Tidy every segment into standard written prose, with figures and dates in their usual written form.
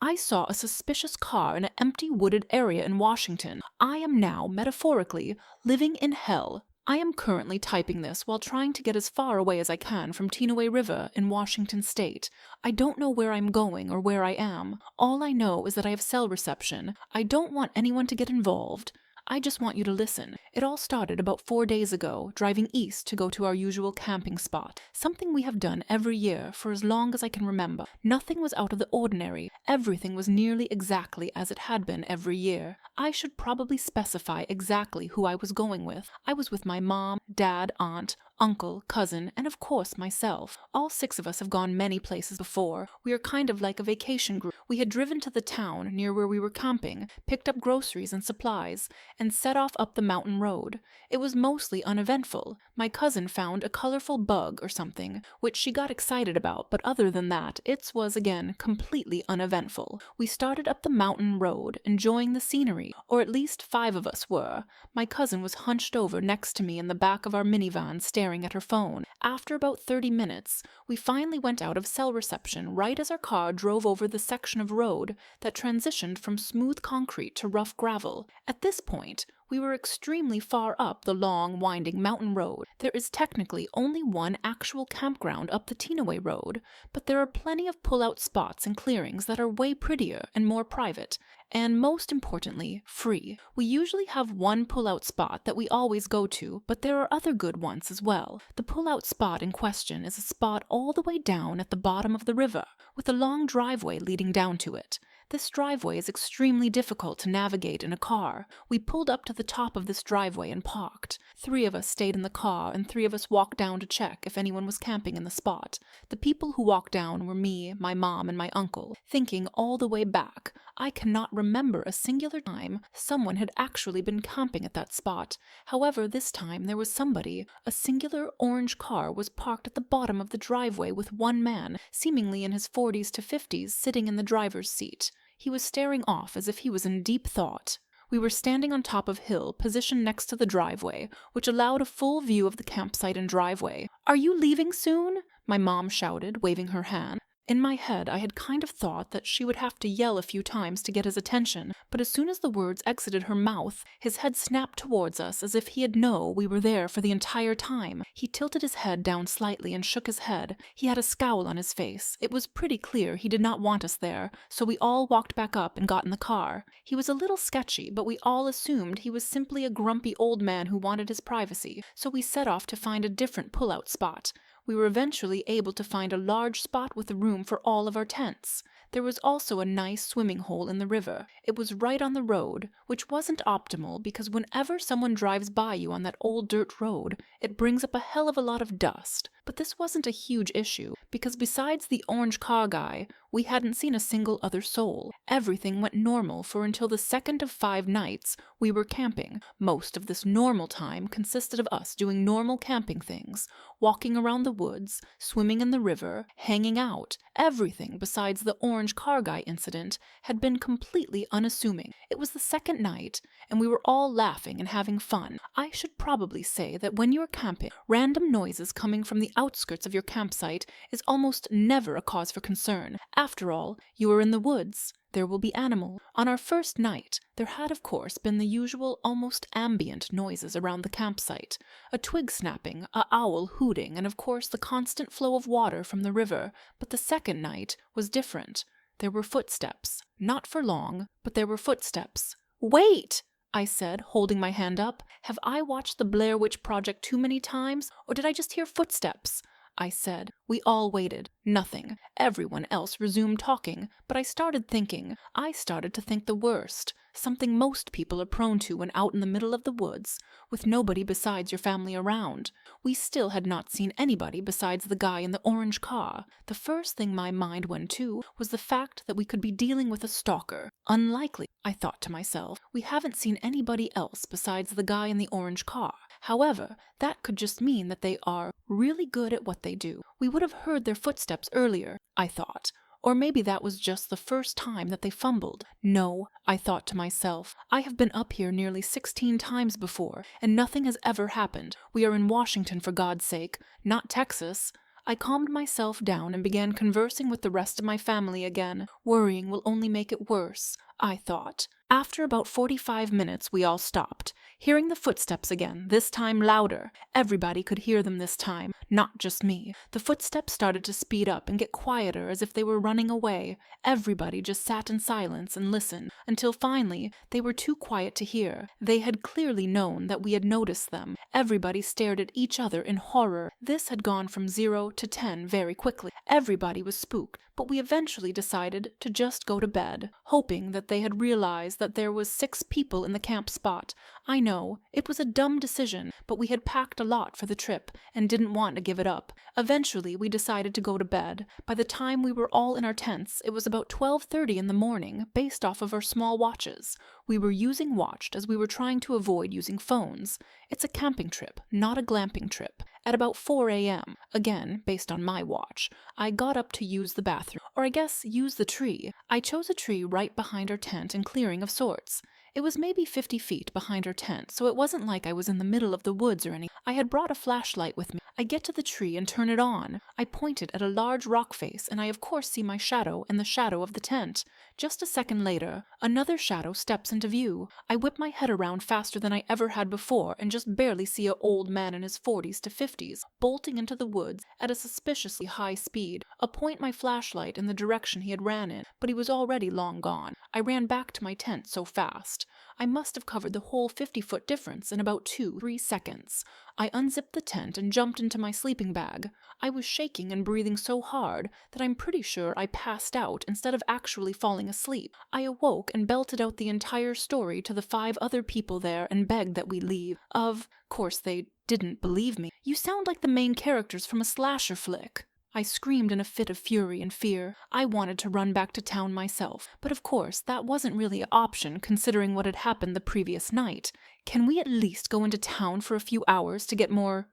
I saw a suspicious car in an empty wooded area in Washington. I am now, metaphorically, living in hell. I am currently typing this while trying to get as far away as I can from Tenaway River in Washington state. I don't know where I'm going or where I am. All I know is that I have cell reception. I don't want anyone to get involved. I just want you to listen. It all started about 4 days ago, driving east to go to our usual camping spot, something we have done every year for as long as I can remember. Nothing was out of the ordinary. Everything was nearly exactly as it had been every year. I should probably specify exactly who I was going with. I was with my mom, dad, aunt, uncle, cousin, and of course myself. All 6 of us have gone many places before. We are kind of like a vacation group. We had driven to the town near where we were camping, picked up groceries and supplies, and set off up the mountain road. It was mostly uneventful. My cousin found a colorful bug or something, which she got excited about, but other than that, it was again completely uneventful. We started up the mountain road, enjoying the scenery, or at least 5 of us were. My cousin was hunched over next to me in the back of our minivan, staring at her phone. After about 30 minutes, we finally went out of cell reception right as our car drove over the section of road that transitioned from smooth concrete to rough gravel. At this point, we were extremely far up the long, winding mountain road. There is technically only one actual campground up the Tenaway Road, but there are plenty of pull-out spots and clearings that are way prettier and more private, and most importantly, free. We usually have one pull-out spot that we always go to, but there are other good ones as well. The pull-out spot in question is a spot all the way down at the bottom of the river, with a long driveway leading down to it. This driveway is extremely difficult to navigate in a car. We pulled up to the top of this driveway and parked. 3 of us stayed in the car and 3 of us walked down to check if anyone was camping in the spot. The people who walked down were me, my mom, and my uncle. Thinking all the way back, I cannot remember a singular time someone had actually been camping at that spot. However, this time there was somebody. A singular orange car was parked at the bottom of the driveway with one man, seemingly in his 40s to 50s, sitting in the driver's seat. He was staring off as if he was in deep thought. We were standing on top of a hill, positioned next to the driveway, which allowed a full view of the campsite and driveway. "Are you leaving soon?" my mom shouted, waving her hand. In my head, I had kind of thought that she would have to yell a few times to get his attention, but as soon as the words exited her mouth, his head snapped towards us as if he'd know we were there for the entire time. He tilted his head down slightly and shook his head. He had a scowl on his face. It was pretty clear he did not want us there, so we all walked back up and got in the car. He was a little sketchy, but we all assumed he was simply a grumpy old man who wanted his privacy, so we set off to find a different pull-out spot. We were eventually able to find a large spot with room for all of our tents. There was also a nice swimming hole in the river. It was right on the road, which wasn't optimal because whenever someone drives by you on that old dirt road, it brings up a hell of a lot of dust. But this wasn't a huge issue because besides the orange car guy, we hadn't seen a single other soul. Everything went normal for until the second of 5 nights we were camping. Most of this normal time consisted of us doing normal camping things, walking around the woods, swimming in the river, hanging out. Everything besides the orange car guy incident had been completely unassuming. It was the second night, and we were all laughing and having fun. I should probably say that when you are camping, random noises coming from the outskirts of your campsite is almost never a cause for concern. After all, you are in the woods. There will be animals. On our first night, there had of course been the usual almost ambient noises around the campsite. A twig snapping, a owl hooting, and of course the constant flow of water from the river. But the second night was different. There were footsteps. Not for long, but there were footsteps. "Wait!" I said, holding my hand up. "Have I watched the Blair Witch Project too many times, or did I just hear footsteps?" I said. We all waited. Nothing. Everyone else resumed talking, but I started to think the worst. Something most people are prone to when out in the middle of the woods, with nobody besides your family around. We still had not seen anybody besides the guy in the orange car. The first thing my mind went to was the fact that we could be dealing with a stalker. Unlikely, I thought to myself. We haven't seen anybody else besides the guy in the orange car. However, that could just mean that they are really good at what they do. We would have heard their footsteps earlier, I thought. Or maybe that was just the first time that they fumbled. No, I thought to myself, I have been up here nearly 16 times before, and nothing has ever happened. We are in Washington, for God's sake, not Texas. I calmed myself down and began conversing with the rest of my family again. Worrying will only make it worse, I thought. After about 45 minutes, we all stopped, hearing the footsteps again, this time louder. Everybody could hear them this time, not just me. The footsteps started to speed up and get quieter as if they were running away. Everybody just sat in silence and listened, until finally they were too quiet to hear. They had clearly known that we had noticed them. Everybody stared at each other in horror. This had gone from 0 to 10 very quickly. Everybody was spooked, but we eventually decided to just go to bed, hoping that they had realized that there was 6 people in the camp spot. I know, it was a dumb decision, but we had packed a lot for the trip and didn't want to give it up. Eventually, we decided to go to bed. By the time we were all in our tents, it was about 12:30 in the morning, based off of our small watches. We were using watched as we were trying to avoid using phones. It's a camping trip, not a glamping trip. At about 4 a.m., again, based on my watch, I got up to use the bathroom, or I guess use the tree. I chose a tree right behind our tent and clearing of sorts. It was maybe 50 feet behind our tent, so it wasn't like I was in the middle of the woods or anything. I had brought a flashlight with me. I get to the tree and turn it on. I pointed at a large rock face, and I of course see my shadow and the shadow of the tent. Just a second later, another shadow steps into view. I whip my head around faster than I ever had before and just barely see an old man in his 40s to 50s, bolting into the woods at a suspiciously high speed. I point my flashlight in the direction he had ran in, but he was already long gone. I ran back to my tent so fast. I must have covered the whole 50-foot difference in about 2-3 seconds. I unzipped the tent and jumped into my sleeping bag. I was shaking and breathing so hard that I'm pretty sure I passed out instead of actually falling asleep. I awoke and belted out the entire story to the 5 other people there and begged that we leave. Of course, they didn't believe me. You sound like the main characters from a slasher flick. I screamed in a fit of fury and fear. I wanted to run back to town myself, but of course that wasn't really an option considering what had happened the previous night. Can we at least go into town for a few hours to get more,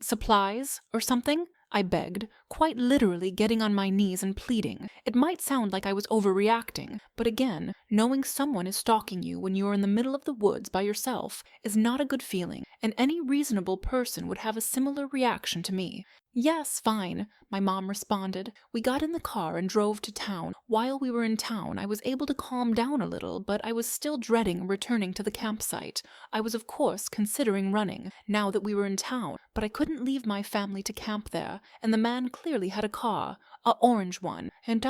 supplies or something? I begged, quite literally getting on my knees and pleading. It might sound like I was overreacting, but again, knowing someone is stalking you when you are in the middle of the woods by yourself is not a good feeling, and any reasonable person would have a similar reaction to me. Yes, fine, my mom responded. We got in the car and drove to town. While we were in town, I was able to calm down a little, but I was still dreading returning to the campsite. I was of course considering running, now that we were in town, but I couldn't leave my family to camp there, and the man clearly had a car, an orange one, and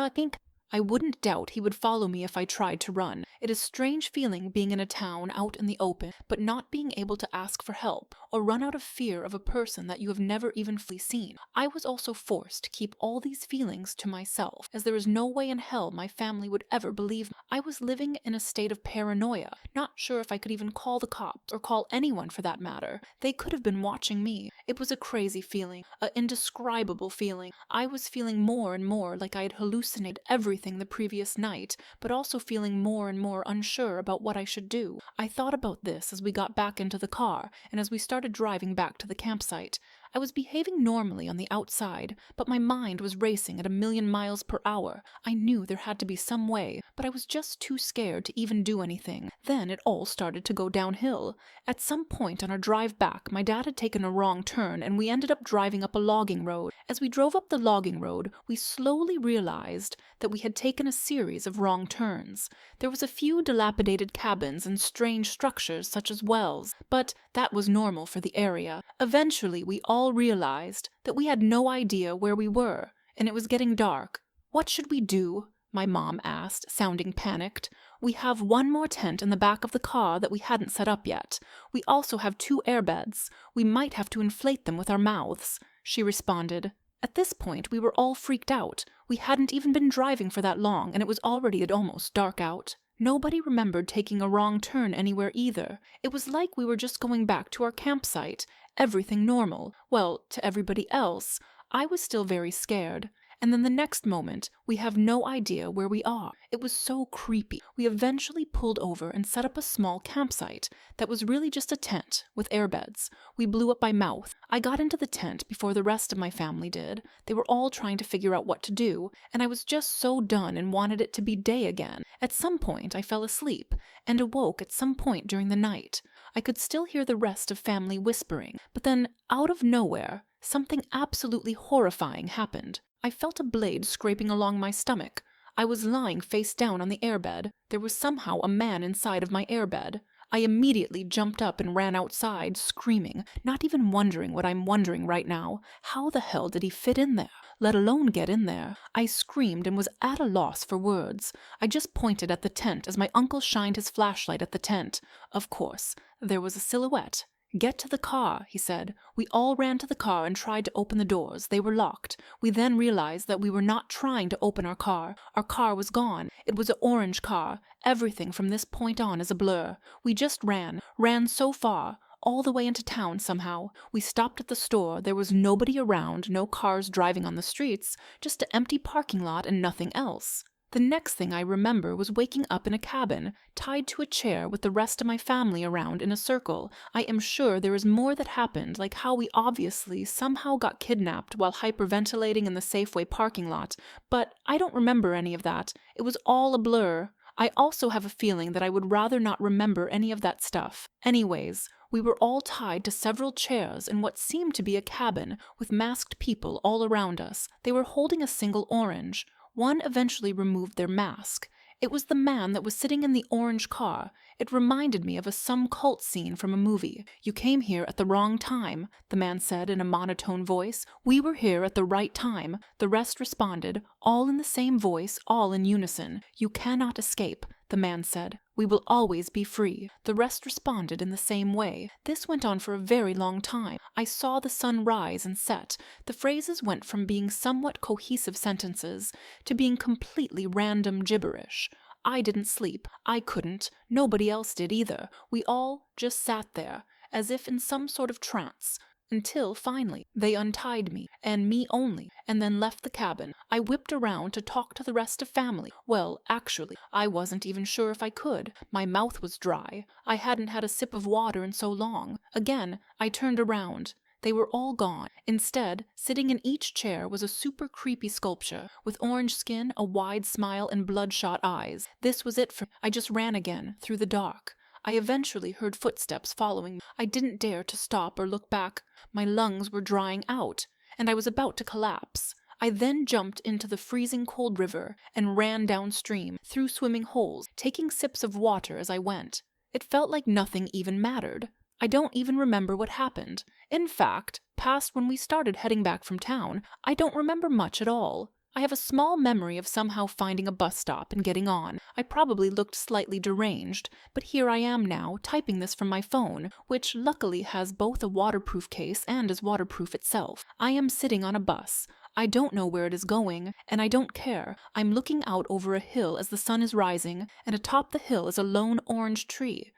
I wouldn't doubt he would follow me if I tried to run. It is a strange feeling being in a town out in the open, but not being able to ask for help or run out of fear of a person that you have never even fully seen. I was also forced to keep all these feelings to myself, as there is no way in hell my family would ever believe me. I was living in a state of paranoia, not sure if I could even call the cops or call anyone for that matter. They could have been watching me. It was a crazy feeling, an indescribable feeling. I was feeling more and more like I had hallucinated everything the previous night, but also feeling more and more unsure about what I should do. I thought about this as we got back into the car and as we started driving back to the campsite. I was behaving normally on the outside, but my mind was racing at 1,000,000 miles per hour. I knew there had to be some way, but I was just too scared to even do anything. Then it all started to go downhill. At some point on our drive back, my dad had taken a wrong turn and we ended up driving up a logging road. As we drove up the logging road, we slowly realized that we had taken a series of wrong turns. There was a few dilapidated cabins and strange structures such as wells, but that was normal for the area. Eventually, we all realized that we had no idea where we were, and it was getting dark. What should we do? My mom asked, sounding panicked. We have one more tent in the back of the car that we hadn't set up yet. We also have 2 airbeds. We might have to inflate them with our mouths, she responded. At this point, we were all freaked out. We hadn't even been driving for that long, and it was already almost dark out. Nobody remembered taking a wrong turn anywhere either. It was like we were just going back to our campsite. Everything normal. Well, to everybody else. I was still very scared. And then the next moment, we have no idea where we are. It was so creepy. We eventually pulled over and set up a small campsite that was really just a tent with airbeds. We blew up by mouth. I got into the tent before the rest of my family did. They were all trying to figure out what to do, and I was just so done and wanted it to be day again. At some point, I fell asleep and awoke at some point during the night. I could still hear the rest of family whispering, but then, out of nowhere, something absolutely horrifying happened. I felt a blade scraping along my stomach. I was lying face down on the airbed. There was somehow a man inside of my airbed. I immediately jumped up and ran outside, screaming, not even wondering what I'm wondering right now. How the hell did he fit in there? Let alone get in there. I screamed and was at a loss for words. I just pointed at the tent as my uncle shined his flashlight at the tent. Of course, there was a silhouette. "Get to the car," he said. We all ran to the car and tried to open the doors. They were locked. We then realized that we were not trying to open our car. Our car was gone. It was an orange car. Everything from this point on is a blur. We just ran so far, all the way into town somehow. We stopped at the store. There was nobody around, no cars driving on the streets, just an empty parking lot and nothing else. The next thing I remember was waking up in a cabin, tied to a chair with the rest of my family around in a circle. I am sure there is more that happened, like how we obviously somehow got kidnapped while hyperventilating in the Safeway parking lot, but I don't remember any of that. It was all a blur. I also have a feeling that I would rather not remember any of that stuff. Anyways, we were all tied to several chairs in what seemed to be a cabin with masked people all around us. They were holding a single orange. One eventually removed their mask. It was the man that was sitting in the orange car. It reminded me of some cult scene from a movie. "You came here at the wrong time," the man said in a monotone voice. "We were here at the right time." The rest responded, all in the same voice, all in unison. "You cannot escape," the man said. "We will always be free." The rest responded in the same way. This went on for a very long time. I saw the sun rise and set. The phrases went from being somewhat cohesive sentences to being completely random gibberish. I didn't sleep. I couldn't. Nobody else did either. We all just sat there, as if in some sort of trance. Until, finally, they untied me, and me only, and then left the cabin. I whipped around to talk to the rest of family. Well, actually, I wasn't even sure if I could. My mouth was dry. I hadn't had a sip of water in so long. Again, I turned around. They were all gone. Instead, sitting in each chair was a super creepy sculpture, with orange skin, a wide smile, and bloodshot eyes. This was it for me. I just ran again, through the dark. I eventually heard footsteps following me. I didn't dare to stop or look back. My lungs were drying out, and I was about to collapse. I then jumped into the freezing cold river and ran downstream, through swimming holes, taking sips of water as I went. It felt like nothing even mattered. I don't even remember what happened. In fact, past when we started heading back from town, I don't remember much at all. I have a small memory of somehow finding a bus stop and getting on. I probably looked slightly deranged, but here I am now, typing this from my phone, which luckily has both a waterproof case and is waterproof itself. I am sitting on a bus. I don't know where it is going, and I don't care. I'm looking out over a hill as the sun is rising, and atop the hill is a lone orange tree.